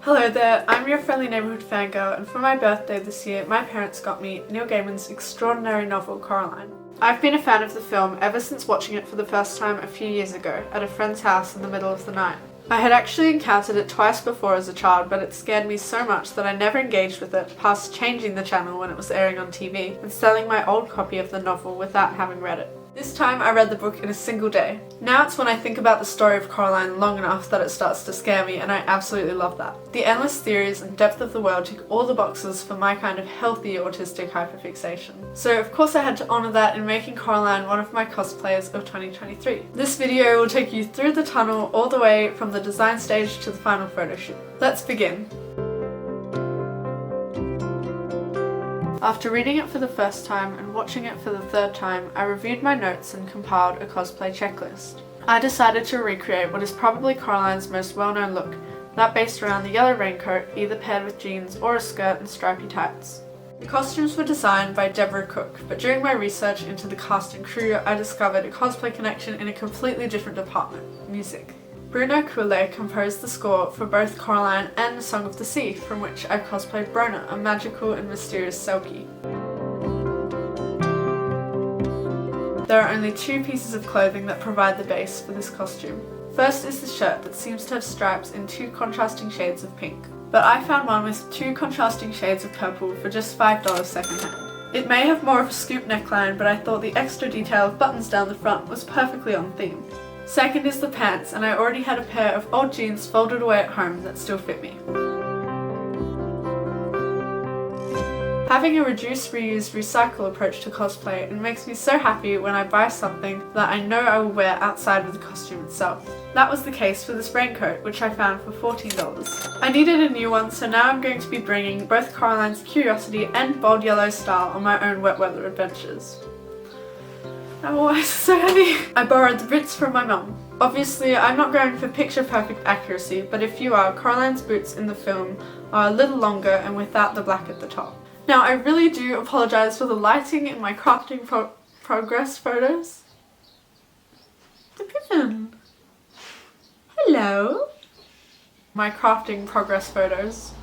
Hello there, I'm your friendly neighbourhood fangirl, and for my birthday this year, my parents got me Neil Gaiman's extraordinary novel, Coraline. I've been a fan of the film ever since watching it for the first time a few years ago, at a friend's house in the middle of the night. I had actually encountered it twice before as a child, but it scared me so much that I never engaged with it past changing the channel when it was airing on TV, and selling my old copy of the novel without having read it. This time I read the book in a single day. Now it's when I think about the story of Coraline long enough that it starts to scare me, and I absolutely love that. The endless theories and depth of the world tick all the boxes for my kind of healthy autistic hyperfixation. So of course I had to honour that in making Coraline one of my cosplays of 2023. This video will take you through the tunnel all the way from the design stage to the final photo shoot. Let's begin. After reading it for the first time and watching it for the third time, I reviewed my notes and compiled a cosplay checklist. I decided to recreate what is probably Coraline's most well-known look, that based around the yellow raincoat, either paired with jeans or a skirt and stripy tights. The costumes were designed by Deborah Cook, but during my research into the cast and crew, I discovered a cosplay connection in a completely different department: music. Bruno composed the score for both Coraline and Song of the Sea, from which I cosplayed Bruno, a magical and mysterious selkie. There are only two pieces of clothing that provide the base for this costume. First is the shirt that seems to have stripes in two contrasting shades of pink, but I found one with two contrasting shades of purple for just $5 secondhand. It may have more of a scoop neckline, but I thought the extra detail of buttons down the front was perfectly on theme. Second is the pants, and I already had a pair of old jeans folded away at home that still fit me. Having a reduce, reuse, recycle approach to cosplay, it makes me so happy when I buy something that I know I will wear outside of the costume itself. That was the case for this raincoat, which I found for $14. I needed a new one, so now I'm going to be bringing both Coraline's curiosity and bold yellow style on my own wet weather adventures. Oh, why is it so heavy? I borrowed the boots from my mum. Obviously, I'm not going for picture perfect accuracy, but if you are, Coraline's boots in the film are a little longer and without the black at the top. Now, I really do apologise for the lighting in my crafting progress photos. The pigeon! Hello! My crafting progress photos.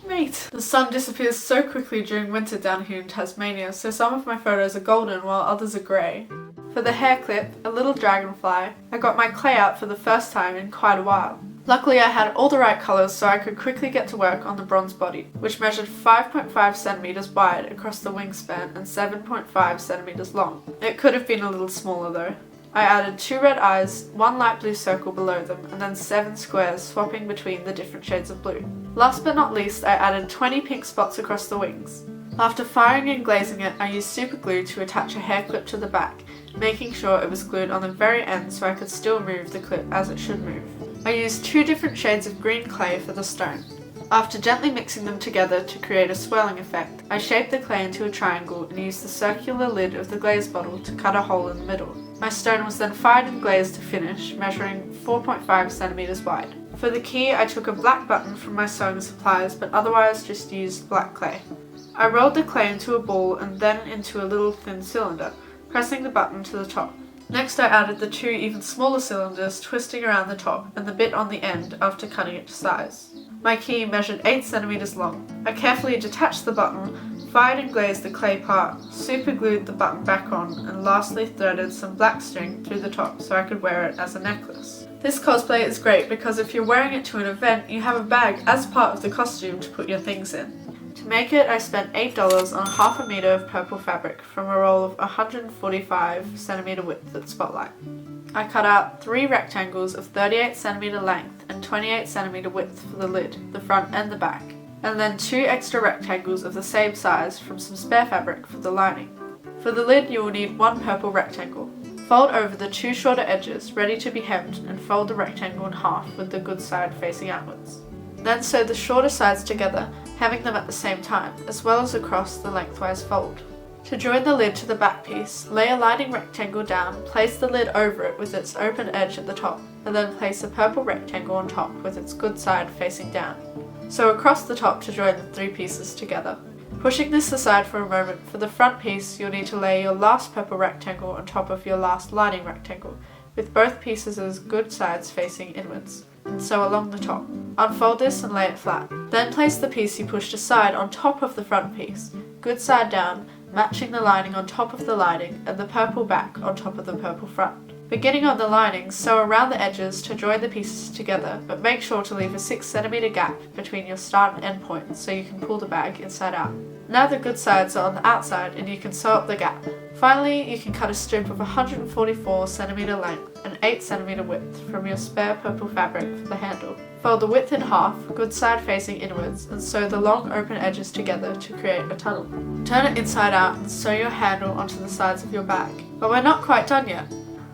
Mate. The sun disappears so quickly during winter down here in Tasmania, so some of my photos are golden while others are grey. For the hair clip, a little dragonfly, I got my clay out for the first time in quite a while. Luckily I had all the right colours so I could quickly get to work on the bronze body, which measured 5.5 centimetres wide across the wingspan and 7.5 centimetres long. It could have been a little smaller though. I added 2 red eyes, 1 light blue circle below them, and then 7 squares swapping between the different shades of blue. Last but not least, I added 20 pink spots across the wings. After firing and glazing it, I used super glue to attach a hair clip to the back, making sure it was glued on the very end so I could still move the clip as it should move. I used 2 different shades of green clay for the stone. After gently mixing them together to create a swirling effect, I shaped the clay into a triangle and used the circular lid of the glaze bottle to cut a hole in the middle. My stone was then fired and glazed to finish, measuring 4.5 centimetres wide. For the key, I took a black button from my sewing supplies, but otherwise just used black clay. I rolled the clay into a ball and then into a little thin cylinder, pressing the button to the top. Next I added the 2 even smaller cylinders, twisting around the top and the bit on the end after cutting it to size. My key measured 8 centimetres long. I carefully detached the button, fired and glazed the clay part, super glued the button back on, and lastly threaded some black string through the top so I could wear it as a necklace. This cosplay is great because if you're wearing it to an event, you have a bag as part of the costume to put your things in. To make it, I spent $8 on half a metre of purple fabric from a roll of 145cm width at Spotlight. I cut out 3 rectangles of 38cm length and 28cm width for the lid, the front and the back, and then 2 extra rectangles of the same size from some spare fabric for the lining. For the lid, you will need 1 purple rectangle. Fold over the 2 shorter edges, ready to be hemmed, and fold the rectangle in half with the good side facing outwards. Then sew the shorter sides together, hemming them at the same time, as well as across the lengthwise fold. To join the lid to the back piece, lay a lining rectangle down, place the lid over it with its open edge at the top, and then place a purple rectangle on top with its good side facing down. Sew across the top to join the 3 pieces together. Pushing this aside for a moment, for the front piece you'll need to lay your last purple rectangle on top of your last lining rectangle, with both pieces' good sides facing inwards, and sew along the top. Unfold this and lay it flat. Then place the piece you pushed aside on top of the front piece, good side down, matching the lining on top of the lining and the purple back on top of the purple front. Beginning on the lining, sew around the edges to join the pieces together, but make sure to leave a 6cm gap between your start and end points so you can pull the bag inside out. Now the good sides are on the outside and you can sew up the gap. Finally, you can cut a strip of 144cm length and 8cm width from your spare purple fabric for the handle. Fold the width in half, good side facing inwards, and sew the long open edges together to create a tunnel. Turn it inside out and sew your handle onto the sides of your bag. But we're not quite done yet.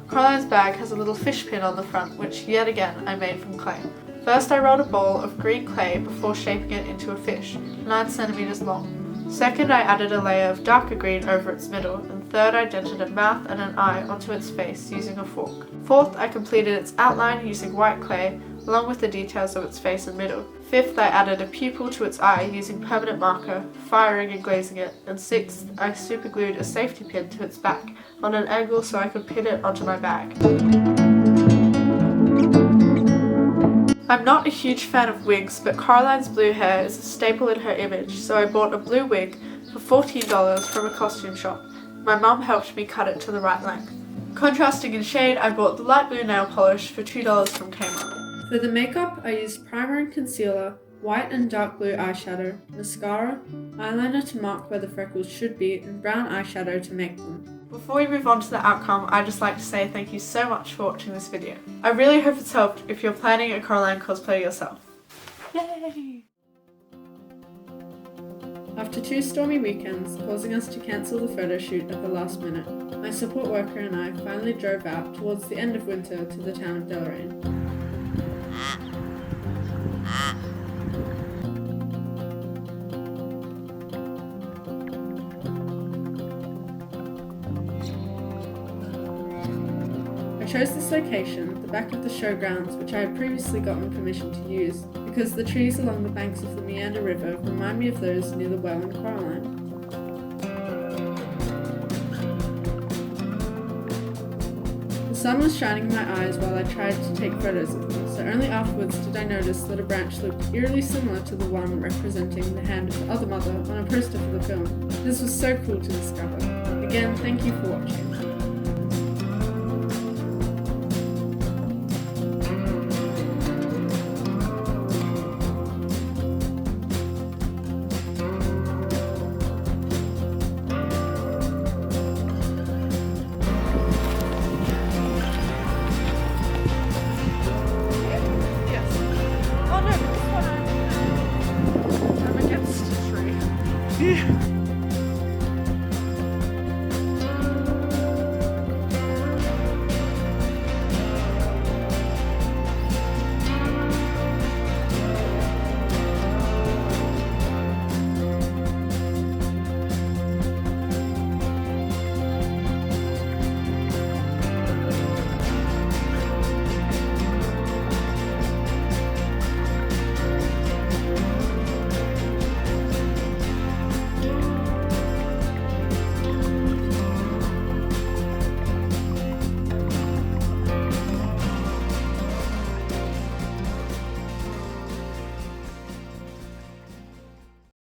Coraline's bag has a little fish pin on the front, which yet again I made from clay. First I rolled a ball of green clay before shaping it into a fish, 9cm long. Second I added a layer of darker green over its middle, and third I dented a mouth and an eye onto its face using a fork. Fourth I completed its outline using white clay, along with the details of its face and middle. Fifth I added a pupil to its eye using permanent marker, firing and glazing it, and sixth I superglued a safety pin to its back on an angle so I could pin it onto my bag. I'm not a huge fan of wigs, but Coraline's blue hair is a staple in her image, so I bought a blue wig for $14 from a costume shop. My mum helped me cut it to the right length. Contrasting in shade, I bought the light blue nail polish for $2 from Kmart. For the makeup, I used primer and concealer, white and dark blue eyeshadow, mascara, eyeliner to mark where the freckles should be, and brown eyeshadow to make them. Before we move on to the outcome, I'd just like to say thank you so much for watching this video. I really hope it's helped if you're planning a Coraline cosplay yourself. Yay! After 2 stormy weekends, causing us to cancel the photo shoot at the last minute, my support worker and I finally drove out towards the end of winter to the town of Deloraine. I chose this location, the back of the showgrounds, which I had previously gotten permission to use, because the trees along the banks of the Meander River remind me of those near the well in Coraline. The sun was shining in my eyes while I tried to take photos of them, so only afterwards did I notice that a branch looked eerily similar to the one representing the hand of the other mother on a poster for the film. This was so cool to discover. Again, thank you for watching. I'm against a tree.